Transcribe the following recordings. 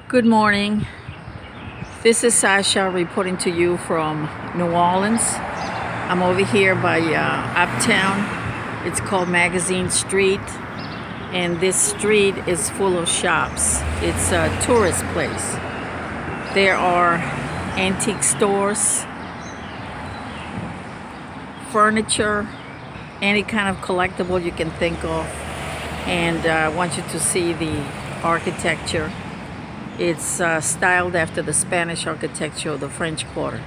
Good morning. This is Sasha reporting to you from New Orleans. I'm over here by Uptown. It's called Magazine Street, and this street is full of shops. It's a tourist place. There are antique stores, furniture, any kind of collectible you can think of, and I want you to see the architecture. It's styled after the Spanish architecture of the French Quarter.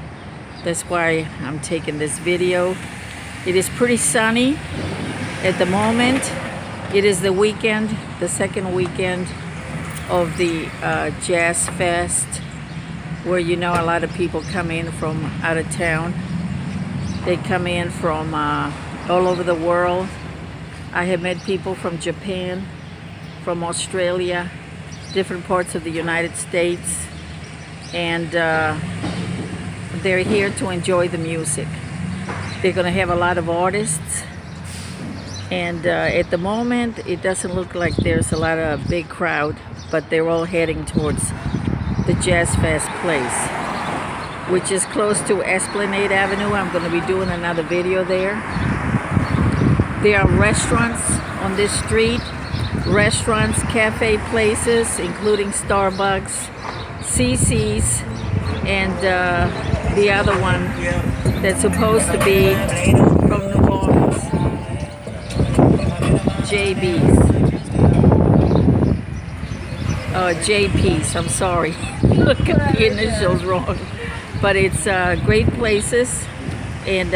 That's why I'm taking this video. It is pretty sunny at the moment. It is the weekend, the second weekend of the Jazz Fest, where a lot of people come in from out of town. They come in from all over the world. I have met people from Japan, from Australia, different parts of the United States, and they're here to enjoy the music. They're going to have a lot of artists, and at the moment it doesn't look like there's a lot of big crowd, but they're all heading towards the Jazz Fest place, which is close to Esplanade Avenue. I'm going to be doing another video there. There are restaurants on this street. Restaurants, cafe places, including Starbucks, CC's, and the other one that's supposed to be from New Orleans, JP's, I'm sorry. Look at the initials wrong. But it's great places, and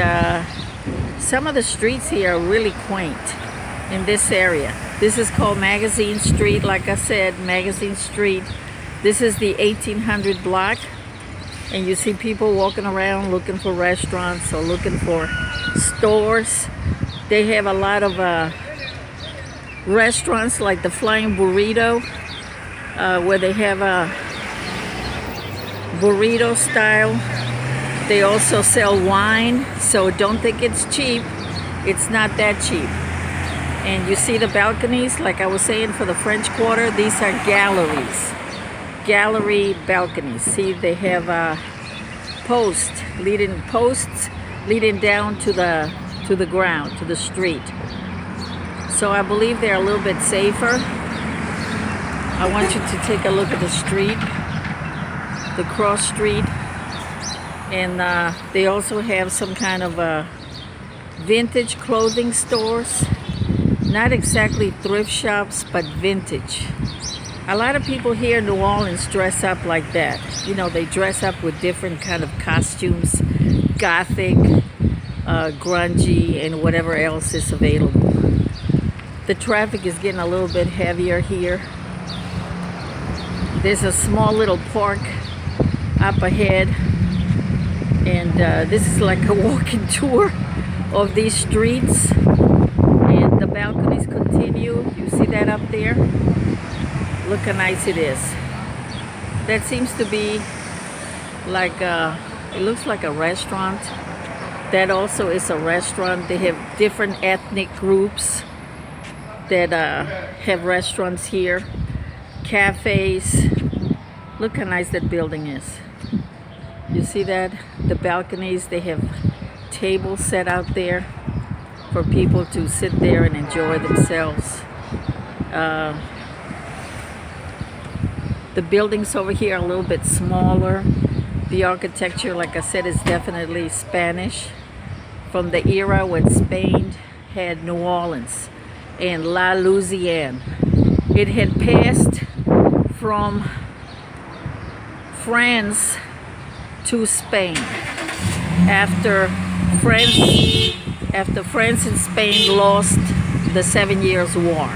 some of the streets here are really quaint in this area. This is called Magazine Street. Like I said, Magazine Street. This is the 1800 block, and you see people walking around looking for restaurants or looking for stores. They have a lot of restaurants like the Flying Burrito, where they have a burrito style. They also sell wine, so don't think it's cheap. It's not that cheap. And you see the balconies, like I was saying, for the French Quarter. These are galleries, gallery balconies. See, they have posts leading down to the ground, to the street. So I believe they're a little bit safer. I want you to take a look at the street, the cross street, and they also have some kind of vintage clothing stores. Not exactly thrift shops, but vintage. A lot of people here in New Orleans dress up like that. They dress up with different kind of costumes, gothic, grungy, and whatever else is available. The traffic is getting a little bit heavier here. There's a small little park up ahead, and this is like a walking tour of these streets. The balconies continue. You see that up there? Look how nice it is. That seems to be like it looks like a restaurant. That also is a restaurant. They have different ethnic groups that have restaurants here, cafes. Look how nice that building is. You see that? The balconies, they have tables set out there for people to sit there and enjoy themselves. The buildings over here are a little bit smaller. The architecture, like I said, is definitely Spanish, from the era when Spain had New Orleans and La Louisiane. It had passed from France to Spain after France and Spain lost the 7 Years' War.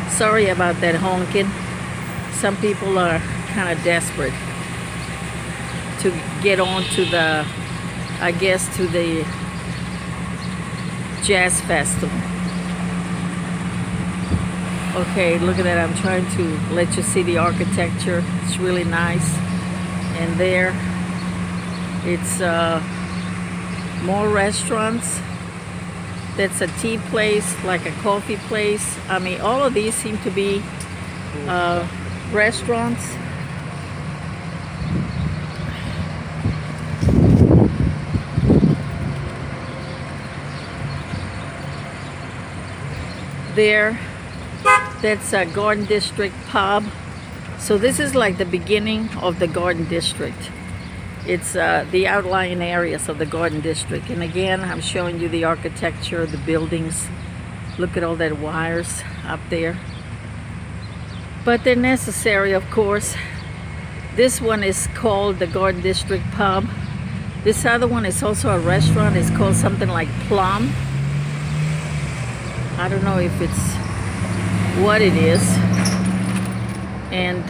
Sorry about that honking. Some people are kind of desperate to get on to the, to the Jazz Festival. Okay, look at that. I'm trying to let you see the architecture. It's really nice. And there, it's more restaurants. That's a tea place, like a coffee place. I mean, all of these seem to be restaurants. There, that's a Garden District pub. So this is like the beginning of the Garden District. It's the outlying areas of the Garden District. And again, I'm showing you the architecture, the buildings. Look at all that wires up there. But they're necessary, of course. This one is called the Garden District pub. This other one is also a restaurant. It's called something like Plum. I don't know if it's what it is. And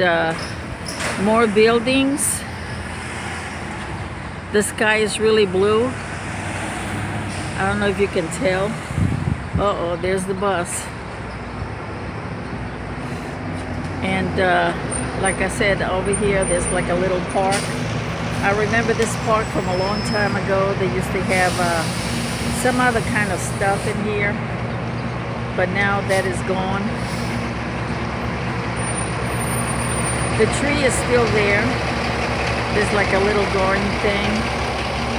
more buildings. The sky is really blue. I don't know if you can tell. Uh-oh, there's the bus. And like I said, over here there's like a little park. I remember this park from a long time ago. They used to have some other kind of stuff in here, but now that is gone. The tree is still there. There's like a little garden thing.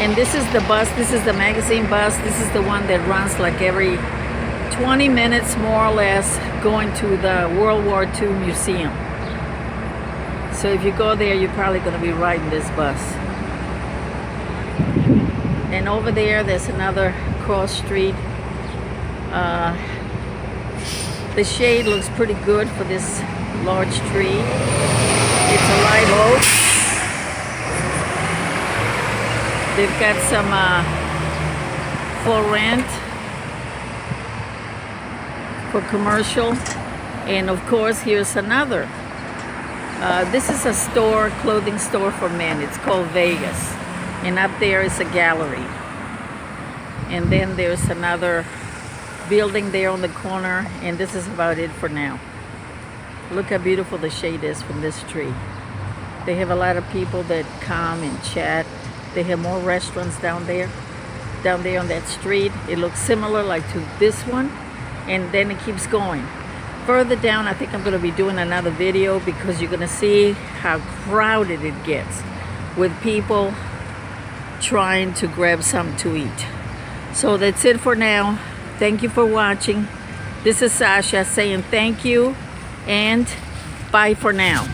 And this is the bus. This is the magazine bus. This is the one that runs like every 20 minutes more or less, going to the World War II museum. So if you go there, you're probably going to be riding this bus. And over there, there's another cross street. The shade looks pretty good for this large tree. It's a light oak. They've got some for rent, for commercial. And of course, here's another. This is a store, clothing store for men. It's called Vegas. And up there is a gallery. And then there's another building there on the corner. And this is about it for now. Look how beautiful the shade is from this tree. They have a lot of people that come and chat. They have more restaurants down there on that street. It looks similar like to this one. And then it keeps going. Further down, I think I'm going to be doing another video because you're going to see how crowded it gets with people trying to grab something to eat. So that's it for now. Thank you for watching. This is Sasha saying thank you and bye for now.